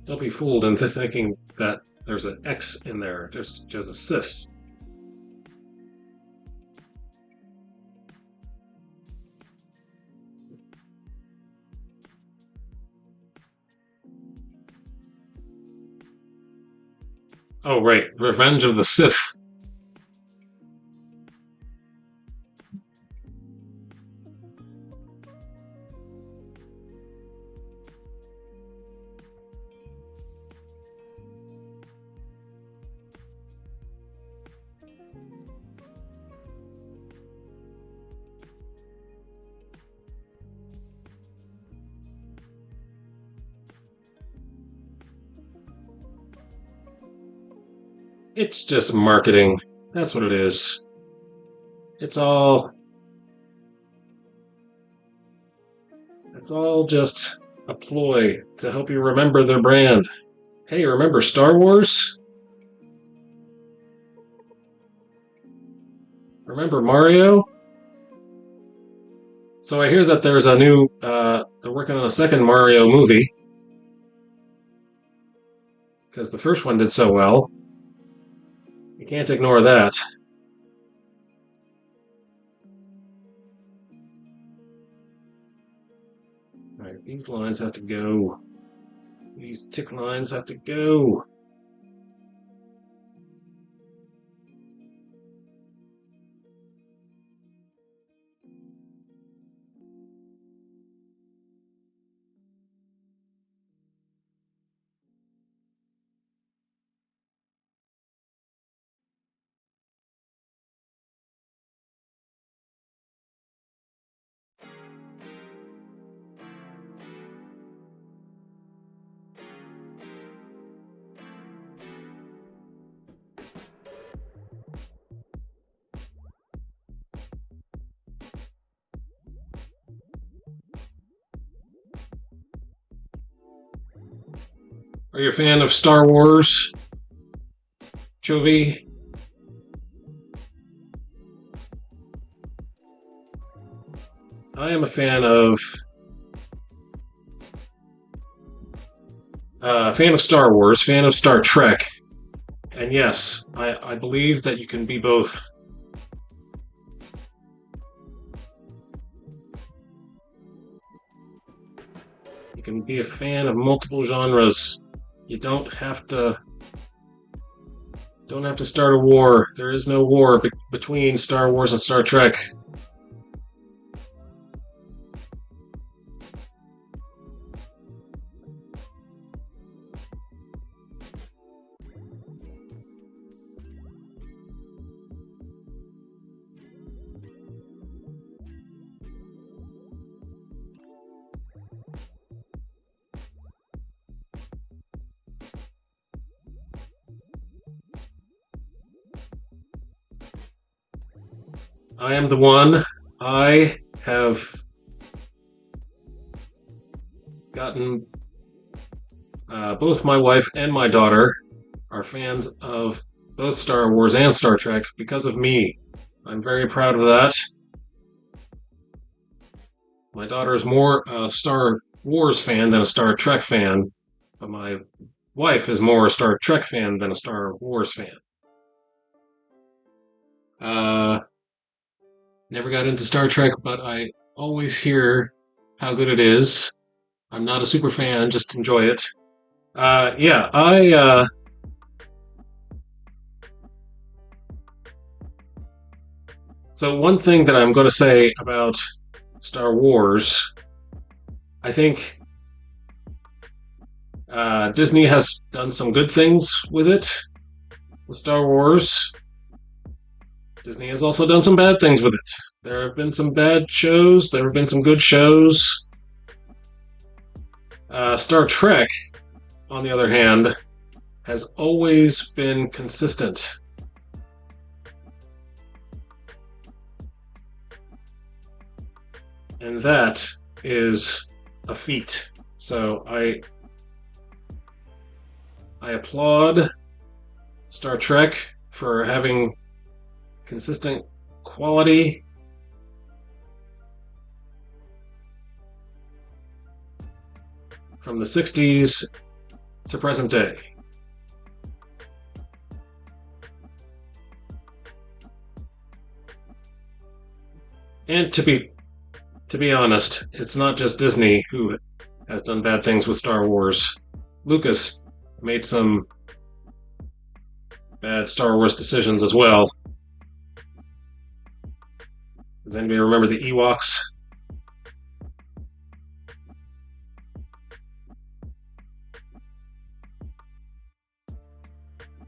Don't be fooled into thinking that there's an X in there. There's a Sith. Oh, right. Revenge of the Sith. It's just marketing. That's what it is. It's all it's all just a ploy to help you remember their brand. Hey, remember Star Wars? Remember Mario? So I hear that there's a new they're working on a second Mario movie because the first one did so well. You can't ignore that. All right, these lines have to go. These tick lines have to go. Are you a fan of Star Wars, Chovy? I am a fan of Star Wars, fan of Star Trek, and yes, I believe that you can be both. You can be a fan of multiple genres. You don't have to start a war. There is no war between Star Wars and Star Trek. I am the one. I have gotten both my wife and my daughter are fans of both Star Wars and Star Trek because of me. I'm very proud of that. My daughter is more a Star Wars fan than a Star Trek fan, but my wife is more a Star Trek fan than a Star Wars fan. Uh, Never got into Star Trek, but I always hear how good it is. I'm not a super fan, just enjoy it. Yeah, so one thing that I'm going to say about Star Wars, I think Disney has done some good things with it, with Star Wars. Disney has also done some bad things with it. There have been some bad shows, there have been some good shows. Star Trek, on the other hand, has always been consistent. And that is a feat. So I applaud Star Trek for having consistent quality. From the 60s to present day. And to be honest, it's not just Disney who has done bad things with Star Wars. Lucas made some bad Star Wars decisions as well. Does anybody remember the Ewoks?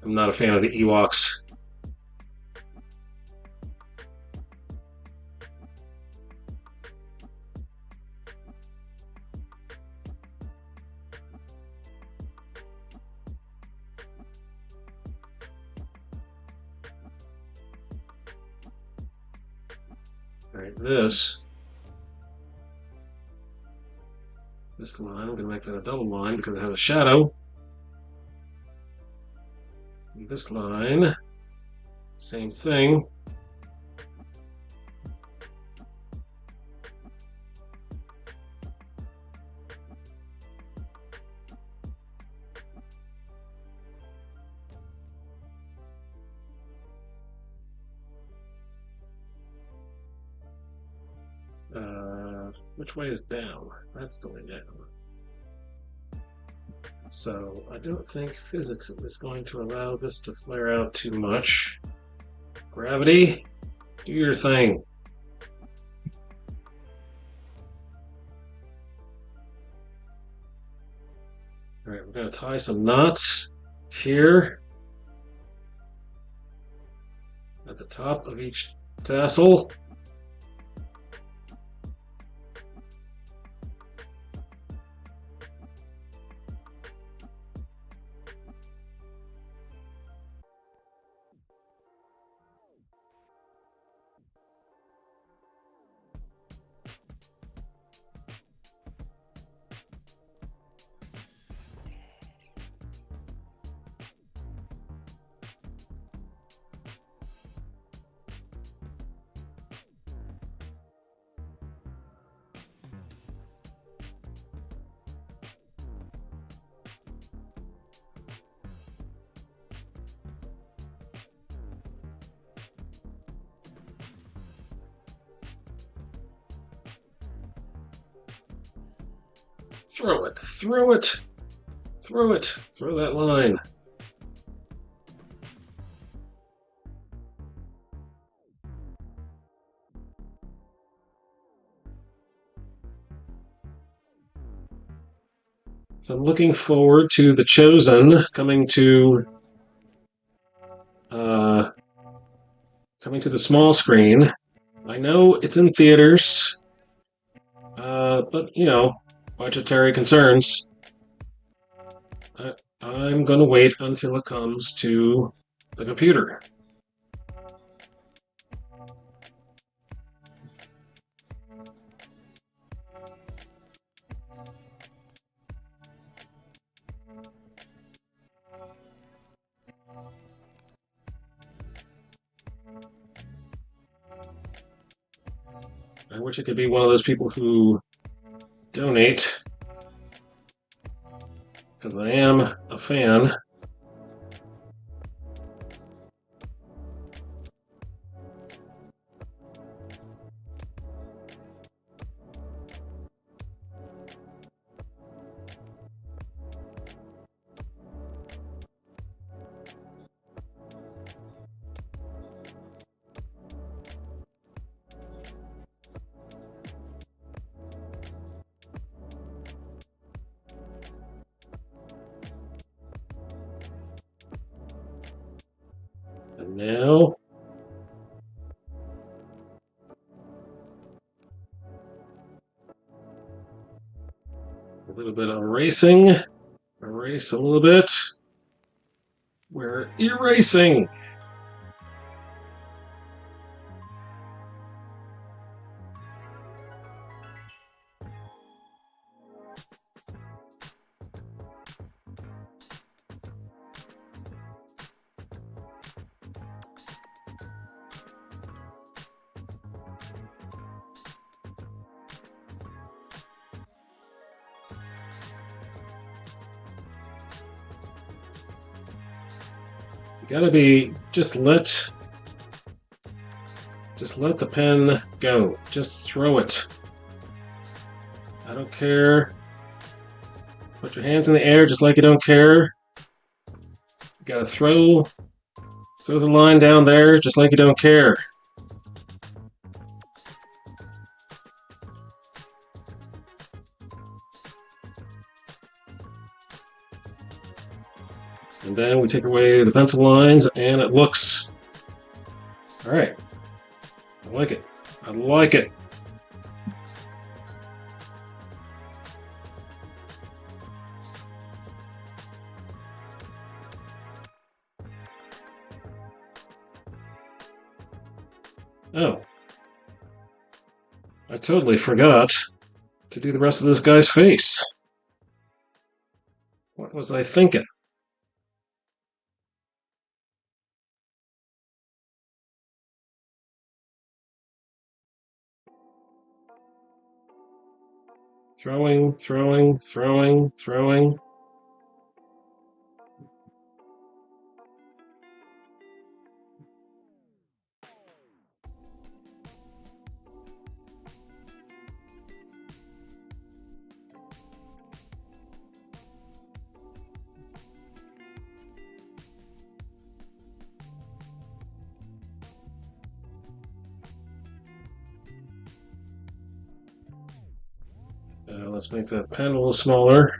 I'm not a fan of the Ewoks. All right, this line, I'm going to make that a double line because it has a shadow. And this line, same thing. Which way is down? That's the way down. So I don't think physics is going to allow this to flare out too much. Gravity, do your thing. All right, we're going to tie some knots here at the top of each tassel. Throw it, throw it, throw it, throw that line. So I'm looking forward to The Chosen coming to the small screen. I know it's in theaters, but budgetary concerns. I'm going to wait until it comes to the computer. I wish I could be one of those people who donate, because I am a fan. And now, a little bit of erasing. Erase a little bit. We're erasing. You gotta be, just let the pen go. Just throw it. I don't care. Put your hands in the air just like you don't care. You gotta throw the line down there just like you don't care. And then we take away the pencil lines and it looks... Alright. I like it. I like it. Oh. I totally forgot to do the rest of this guy's face. What was I thinking? Throwing, throwing, throwing, throwing. Let's make that pen a little smaller.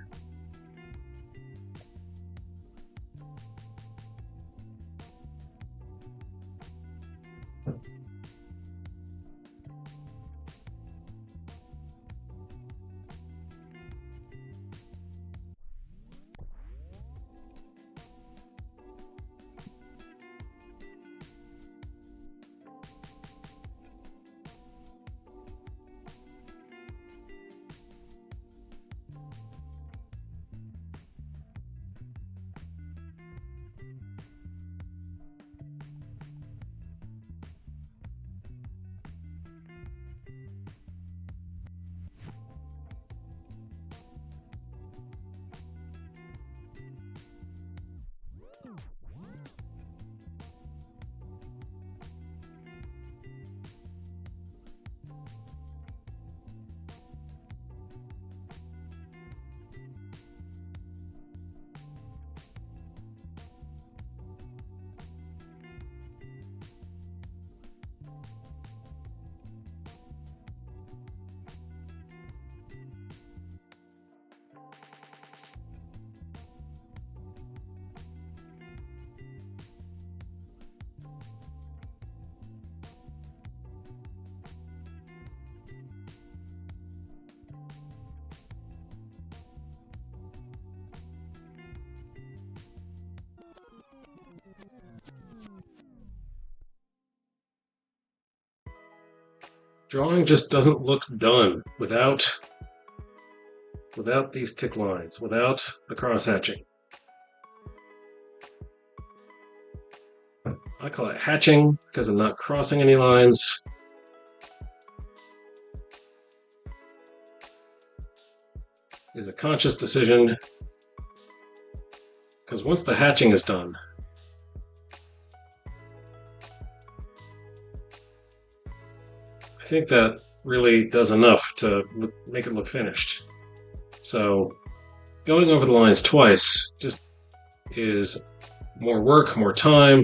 Drawing just doesn't look done without these tick lines, without the cross-hatching. I call it hatching because I'm not crossing any lines. It's a conscious decision because once the hatching is done, I think that really does enough to make it look finished. So going over the lines twice just is more work, more time,